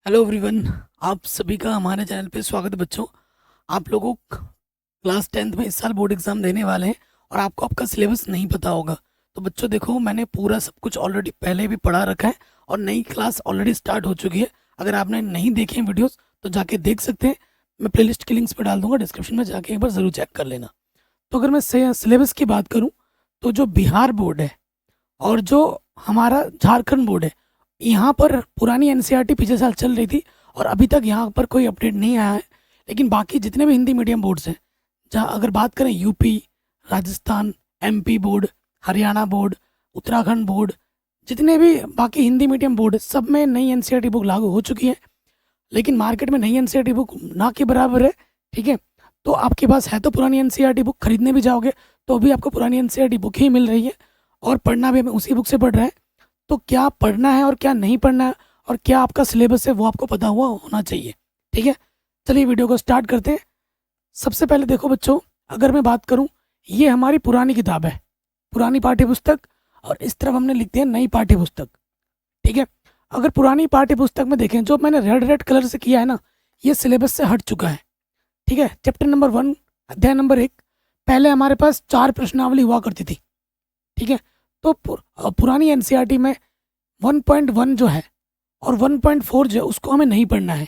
Hello everyone. आप सभी का हमारे चैनल पे स्वागत है बच्चों। आप लोगों क्लास 10th में इस साल बोर्ड एग्जाम देने वाले हैं और आपको आपका सिलेबस नहीं पता होगा। तो बच्चों देखो, मैंने पूरा सब कुछ ऑलरेडी पहले भी पढ़ा रखा है और नई क्लास ऑलरेडी स्टार्ट हो चुकी है। अगर आपने नहीं देखे हैं वीडियोस तो जाके देख सकते हैं। मैं प्लेलिस्ट के लिंक्स पे डाल दूंगा डिस्क्रिप्शन में, जाके एक बार ज़रूर चेक कर लेना। तो अगर मैं सिलेबस की बात करूँ तो जो बिहार बोर्ड है और जो हमारा झारखंड बोर्ड है, यहाँ पर पुरानी एनसीईआरटी पिछले साल चल रही थी और अभी तक यहाँ पर कोई अपडेट नहीं आया है। लेकिन बाकी जितने भी हिंदी मीडियम बोर्ड्स हैं, जहाँ अगर बात करें UP, Rajasthan, MP board, Haryana board, Uttarakhand board, जितने भी बाकी हिंदी मीडियम बोर्ड है, सब में नई एनसीईआरटी बुक लागू हो चुकी है। लेकिन मार्केट में नई एनसीईआरटी बुक ना के बराबर है। ठीक है, तो आपके पास है तो पुरानी एनसीईआरटी बुक, खरीदने भी जाओगे तो भी आपको पुरानी एनसीईआरटी बुक ही मिल रही है और पढ़ना भी हमें उसी बुक से पढ़ रहे हैं। तो क्या पढ़ना है और क्या नहीं पढ़ना है और क्या आपका सिलेबस है वो आपको पता हुआ होना चाहिए। ठीक है, चलिए वीडियो को स्टार्ट करते हैं। सबसे पहले देखो बच्चों, अगर मैं बात करूं, ये हमारी पुरानी किताब है, पुरानी पाठ्य पुस्तक, और इस तरफ हमने लिख दिया नई पाठ्य पुस्तक। ठीक है, अगर पुरानी पाठ्य पुस्तक में देखें, जो मैंने रेड रेड कलर से किया है ना, ये सिलेबस से हट चुका है। ठीक है, चैप्टर नंबर 1 अध्याय नंबर 1, पहले हमारे पास 4 प्रश्नावली हुआ करती थी। ठीक है, तो पुरानी एनसीईआरटी में 1.1 जो है और 1.4 जो है उसको हमें नहीं पढ़ना है।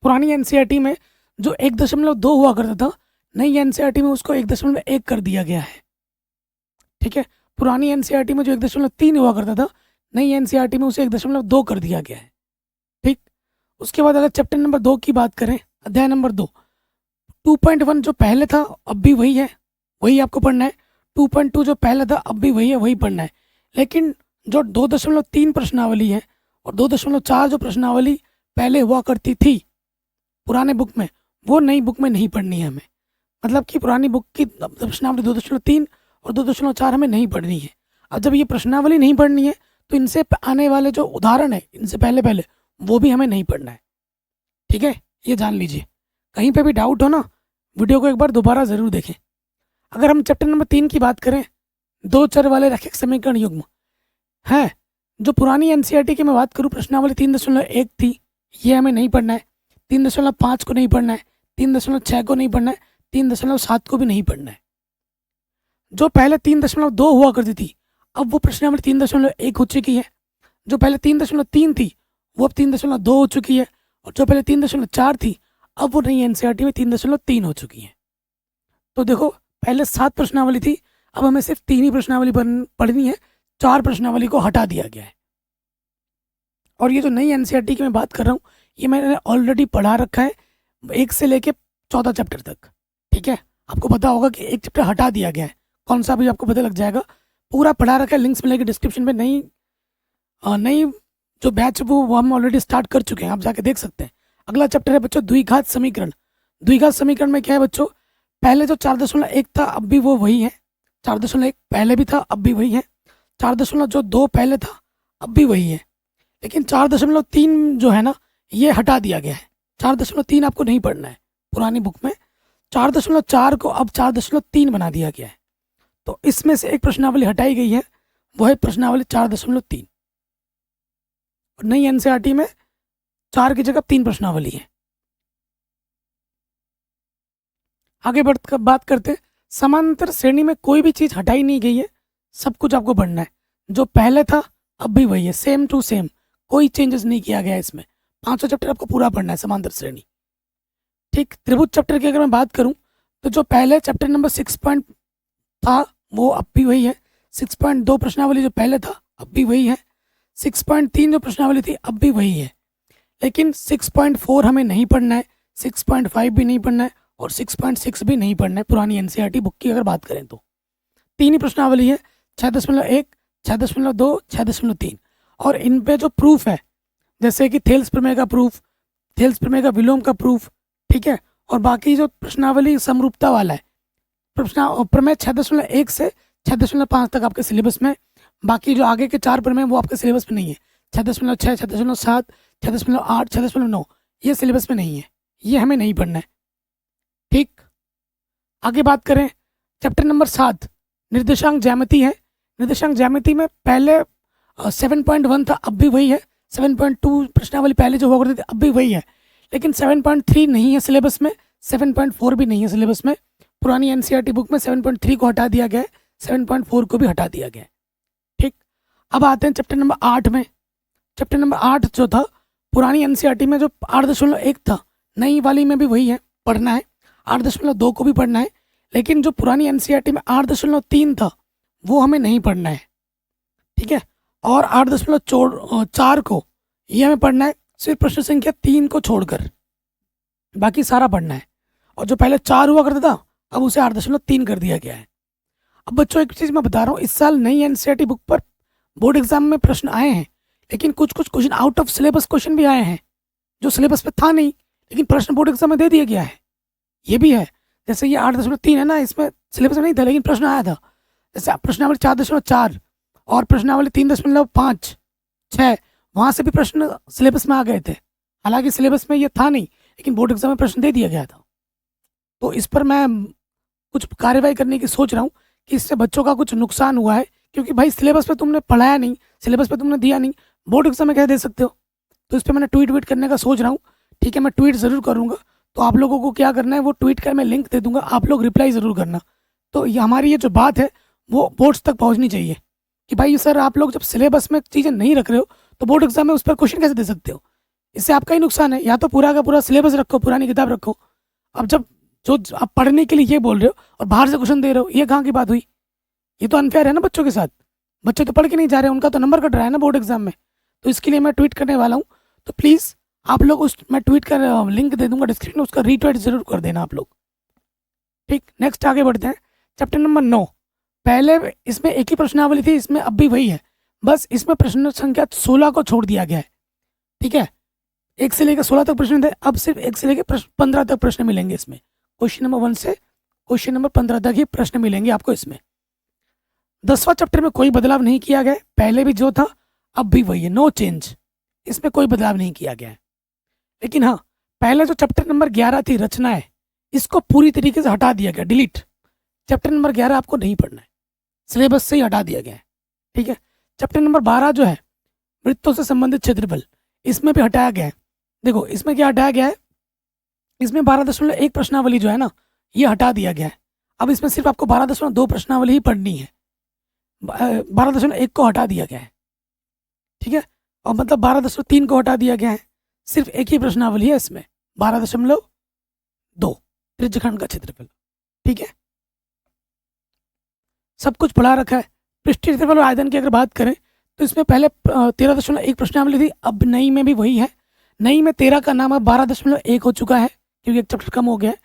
पुरानी एनसीईआरटी में जो 1.2 हुआ करता था, नई एनसीईआरटी में उसको 1.1 कर दिया गया है। ठीक है, पुरानी एनसीईआरटी में जो 1.3 हुआ करता था, नई एनसीईआरटी में उसे 1.2 कर दिया गया है। ठीक, उसके बाद अगर चैप्टर नंबर 2 की बात करें, अध्याय नंबर 2, 2.1 जो पहले था अब भी वही है, वही आपको पढ़ना है। 2.2 जो पहले था अब भी वही है, वही पढ़ना है। लेकिन जो 2.3 प्रश्नावली है और 2.4 जो प्रश्नावली पहले हुआ करती थी पुराने बुक में, वो नई बुक में नहीं पढ़नी है हमें। मतलब कि पुरानी बुक की प्रश्नावली 2.3 और 2.4 हमें नहीं पढ़नी है। अब जब ये प्रश्नावली नहीं पढ़नी है तो इनसे आने वाले जो उदाहरण है इनसे पहले पहले, वो भी हमें नहीं पढ़ना है। ठीक है, ये जान लीजिए। कहीं पे भी डाउट हो ना, वीडियो को एक बार दोबारा ज़रूर देखें। अगर हम चैप्टर नंबर 3 की बात करें, दो चर वाले रैखिक समीकरण युग्म है, जो पुरानी एनसीईआरटी की मैं बात करूँ, प्रश्नावली 3.1 थी, ये हमें नहीं पढ़ना है। 3.5 को नहीं पढ़ना है, 3.6 को नहीं पढ़ना है, 3.7 को भी नहीं पढ़ना है। जो पहले 3.2 हुआ करती थी, अब वो प्रश्नावली 3.1 हो चुकी है। जो पहले 3.3 थी वो अब 3.2 हो चुकी है, और जो पहले 3.4 थी अब वो नई एनसीईआरटी में 3.3 हो चुकी है। तो देखो, पहले 7 प्रश्नावली थी, अब हमें सिर्फ 3 ही प्रश्नावली पढ़नी है, 4 प्रश्नावली को हटा दिया गया है। और ये जो नई एनसीईआरटी की मैं बात कर रहा हूँ, ये मैंने ऑलरेडी पढ़ा रखा है 1 से लेके 14 चैप्टर तक। ठीक है, आपको पता होगा कि एक चैप्टर हटा दिया गया है, कौन सा भी आपको पता लग जाएगा। पूरा पढ़ा रखा है, लिंक्स मिलेगी डिस्क्रिप्शन में। नई नई जो बैच वो हम ऑलरेडी स्टार्ट कर चुके हैं, आप जाके देख सकते हैं। अगला चैप्टर है बच्चों द्विघात समीकरण। द्विघात समीकरण में क्या है बच्चों, पहले जो 4.1 था अब भी वो वही है, 4.1 पहले भी था अब भी वही है, 4.2 पहले था अब भी वही है। लेकिन 4.3 जो है ना, ये हटा दिया गया है। 4.3 आपको नहीं पढ़ना है पुरानी बुक में। 4.4 को अब 4.3 बना दिया गया है। तो इसमें से एक प्रश्नावली हटाई गई है, वो है प्रश्नावली 4.3। और नई एनसीईआरटी में 4 की जगह 3 प्रश्नावली है। आगे बढ़ कर बात करते हैं, समांतर श्रेणी में कोई भी चीज़ हटाई नहीं गई है, सब कुछ आपको पढ़ना है। जो पहले था अब भी वही है, सेम टू सेम, कोई चेंजेस नहीं किया गया है इसमें। 500 चैप्टर आपको पूरा पढ़ना है समांतर श्रेणी। ठीक, त्रिभुज चैप्टर की अगर मैं बात करूं, तो जो पहले चैप्टर नंबर 6 पॉइंट था वो अब भी वही है। 6.2 प्रश्नावली जो पहले था अब भी वही है। 6.3 जो प्रश्नावली थी अब भी वही है। लेकिन 6.4 हमें नहीं पढ़ना है, 6.5 भी नहीं पढ़ना है, और 6.6 भी नहीं पढ़ना है पुरानी एनसीईआरटी बुक की अगर बात करें तो। 3 ही प्रश्नावली है, 6.1, 6.2, 6.3। और इन पे जो प्रूफ है, जैसे कि थेल्स प्रमेय का प्रूफ, थेल्स प्रमेय का विलोम का प्रूफ, ठीक है, और बाकी जो प्रश्नावली समरूपता वाला है, प्रमेय 6.1 से 6.5 तक आपके सिलेबस में। बाकी जो आगे के 4 प्रमेय वो आपके सिलेबस में नहीं है। 6.6, 6.7, 6.8, 6.9 ये सिलेबस में नहीं है, ये हमें नहीं पढ़ना है। ठीक, आगे बात करें, चैप्टर नंबर 7 निर्देशांक ज्यामिति है। निर्देशांक ज्यामिति में पहले 7.1 था अब भी वही है, 7.2 प्रश्नावली पहले जो हुआ करती थी अब भी वही है, लेकिन 7.3 नहीं है सिलेबस में, 7.4 भी नहीं है सिलेबस में। पुरानी एनसीईआरटी बुक में 7.3 को हटा दिया गया है, 7.4 को भी हटा दिया गया है। ठीक, अब आते हैं चैप्टर नंबर 8 में। चैप्टर नंबर 8 जो था पुरानी एनसीईआरटी में जो 8.1 था, नई वाली में भी वही है, पढ़ना है। 8.2 को भी पढ़ना है, लेकिन जो पुरानी एनसीईआरटी में 8.3 था वो हमें नहीं पढ़ना है। ठीक है, और 8.4 को ये हमें पढ़ना है, सिर्फ प्रश्न संख्या 3 को छोड़कर, बाकी सारा पढ़ना है। और जो पहले 4 हुआ करता था अब उसे 8.3 कर दिया गया है। अब बच्चों एक चीज़ मैं बता रहा हूँ, इस साल नई एनसीईआरटी बुक पर बोर्ड एग्जाम में प्रश्न आए हैं, लेकिन कुछ कुछ question out of syllabus question भी आए हैं जो सिलेबस पे था नहीं, लेकिन प्रश्न बोर्ड एग्जाम में दे दिया गया है। ये भी है, जैसे ये 8.3 है ना, इसमें सिलेबस में नहीं था लेकिन प्रश्न आया था। जैसे प्रश्नावली 4.4 और प्रश्नावली 3.5, 6, वहाँ से भी प्रश्न सिलेबस में आ गए थे। हालांकि सिलेबस में ये था नहीं, लेकिन बोर्ड एग्जाम में प्रश्न दे दिया गया था। तो इस पर मैं कुछ कार्रवाई करने की सोच रहा हूँ कि इससे बच्चों का कुछ नुकसान हुआ है, क्योंकि भाई सिलेबस पे तुमने पढ़ाया नहीं, सिलेबस पे तुमने दिया नहीं, बोर्ड एग्जाम में कैसे दे सकते हो। तो इस पर मैंने ट्वीट करने का सोच रहा हूँ। ठीक है, मैं ट्वीट ज़रूर करूँगा, तो आप लोगों को क्या करना है, वो ट्वीट कर मैं लिंक दे दूंगा, आप लोग रिप्लाई ज़रूर करना। तो ये हमारी ये जो बात है वो बोर्ड्स तक पहुँचनी चाहिए कि भाई सर आप लोग जब सिलेबस में चीज़ें नहीं रख रहे हो तो बोर्ड एग्जाम में उस पर क्वेश्चन कैसे दे सकते हो। इससे आपका ही नुकसान है। या तो पूरा का पूरा सिलेबस रखो, पुरानी किताब रखो। अब जब जो आप पढ़ने के लिए ये बोल रहे हो और बाहर से क्वेश्चन दे रहे हो, ये कहाँ की बात हुई। ये तो अनफेयर है ना बच्चों के साथ। बच्चे तो पढ़ के नहीं जा रहे, उनका तो नंबर कट रहा है ना बोर्ड एग्जाम में। तो इसके लिए मैं ट्वीट करने वाला हूँ। तो प्लीज़ आप लोग उस, मैं ट्वीट कर लिंक दे दूंगा डिस्क्रिप्शन में, उसका रीट्वीट जरूर कर देना आप लोग। ठीक, नेक्स्ट आगे बढ़ते हैं। चैप्टर नंबर 9, पहले इसमें एक ही प्रश्नावली थी, इसमें अब भी वही है, बस इसमें प्रश्न संख्या 16 को छोड़ दिया गया है। ठीक है, 1 से लेकर 16 तक प्रश्न थे, अब सिर्फ 1 से लेकर 15 तक प्रश्न मिलेंगे इसमें। क्वेश्चन नंबर 1 से क्वेश्चन नंबर 15 तक ही प्रश्न मिलेंगे आपको इसमें। 10वां चैप्टर में कोई बदलाव नहीं किया गया है, पहले भी जो था अब भी वही है, नो चेंज, इसमें कोई बदलाव नहीं किया गया है। लेकिन हाँ, पहले जो चैप्टर नंबर 11 थी रचनाएं, इसको पूरी तरीके से हटा दिया गया, डिलीट। चैप्टर नंबर 11 आपको नहीं पढ़ना है, सिलेबस से ही हटा दिया गया है। ठीक है, चैप्टर नंबर 12 जो है वृत्तों से संबंधित क्षेत्रफल, इसमें भी हटाया गया है। देखो इसमें क्या हटाया गया है, इसमें 12.1 प्रश्नावली जो है ना, ये हटा दिया गया है। अब इसमें सिर्फ आपको 12.2 प्रश्नावली ही पढ़नी है, 12.1 को हटा दिया गया है। ठीक है, और मतलब 12.3 को हटा दिया गया है, सिर्फ एक ही प्रश्नावली है इसमें, 12.2 त्रिज्यखंड का क्षेत्रफल। ठीक है, सब कुछ पढ़ा रखा है। पृष्ठीय क्षेत्रफल और आयतन की अगर बात करें तो इसमें पहले 13.1 प्रश्नावली थी, अब नई में भी वही है। नई में 13 का नाम अब 12.1 हो चुका है, क्योंकि एक चैप्टर कम हो गया है।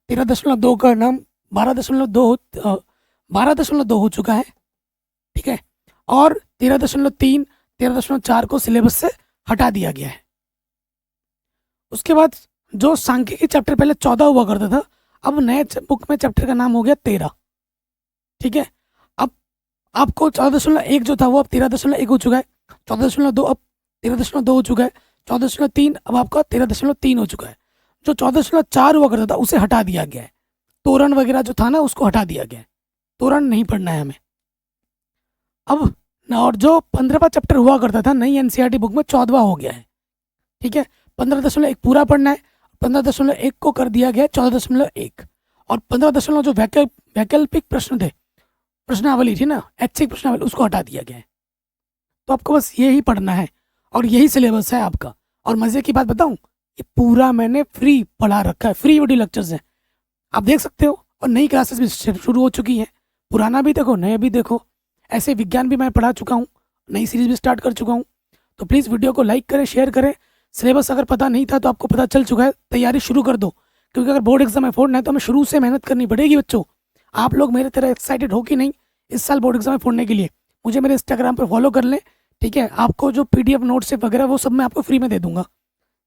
13.2 का नाम 12.2 हो चुका है। ठीक है, और 13.3, 13.4 को सिलेबस से हटा दिया गया है। उसके बाद जो सांख्यिकी चैप्टर पहले 14 हुआ करता था, अब नए बुक में चैप्टर का नाम हो गया 13। ठीक है, अब आपको 14.1 जो था वो अब 13.1 हो चुका है, 14.2 अब 13.2 हो चुका है, 14.3 अब आपका 13.3 हो चुका है। जो 14.4 हुआ करता था उसे हटा दिया गया है, तोरण वगैरह जो था ना उसको हटा दिया गया है, तोरण नहीं पढ़ना है हमें अब। और जो 15वां चैप्टर हुआ करता था नई एनसीईआरटी बुक में 14वां हो गया है। ठीक है, 15.1 पूरा पढ़ना है, 15.1 को कर दिया गया 14.1। और 15 जो वैकल्पिक प्रश्न थे, प्रश्नावली थी ना, ऐच्छिक प्रश्नावली, उसको हटा दिया गया है। तो आपको बस यही पढ़ना है और यही सिलेबस है आपका। और मज़े की बात बताऊं, ये पूरा मैंने फ्री पढ़ा रखा है, फ्री वीडियो लेक्चर्स हैं, आप देख सकते हो। और नई क्लासेस भी शुरू हो चुकी हैं, पुराना भी देखो नया भी देखो। ऐसे विज्ञान भी मैं पढ़ा चुका हूँ, नई सीरीज भी स्टार्ट कर चुका हूँ। तो प्लीज़ वीडियो को लाइक करें, शेयर करें। सिलेबस अगर पता नहीं था तो आपको पता चल चुका है, तैयारी शुरू कर दो, क्योंकि अगर बोर्ड एग्जाम में फोड़ना है तो हमें शुरू से मेहनत करनी पड़ेगी बच्चों। आप लोग मेरे तरह एक्साइटेड हो कि नहीं इस साल बोर्ड एग्जाम में फोड़ने के लिए, मुझे मेरे इंस्टाग्राम पर फॉलो कर लें। ठीक है, आपको जो PDF नोट्स वगैरह वो सब मैं आपको फ्री में दे दूंगा।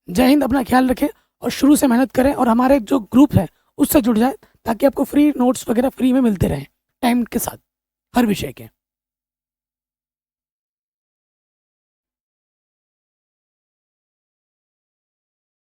जय हिंद, अपना ख्याल रखें और शुरू से मेहनत करें, और हमारे जो ग्रुप है उससे जुड़ जाए, ताकि आपको फ्री नोट्स वगैरह फ्री में मिलते रहें टाइम के साथ हर विषय के।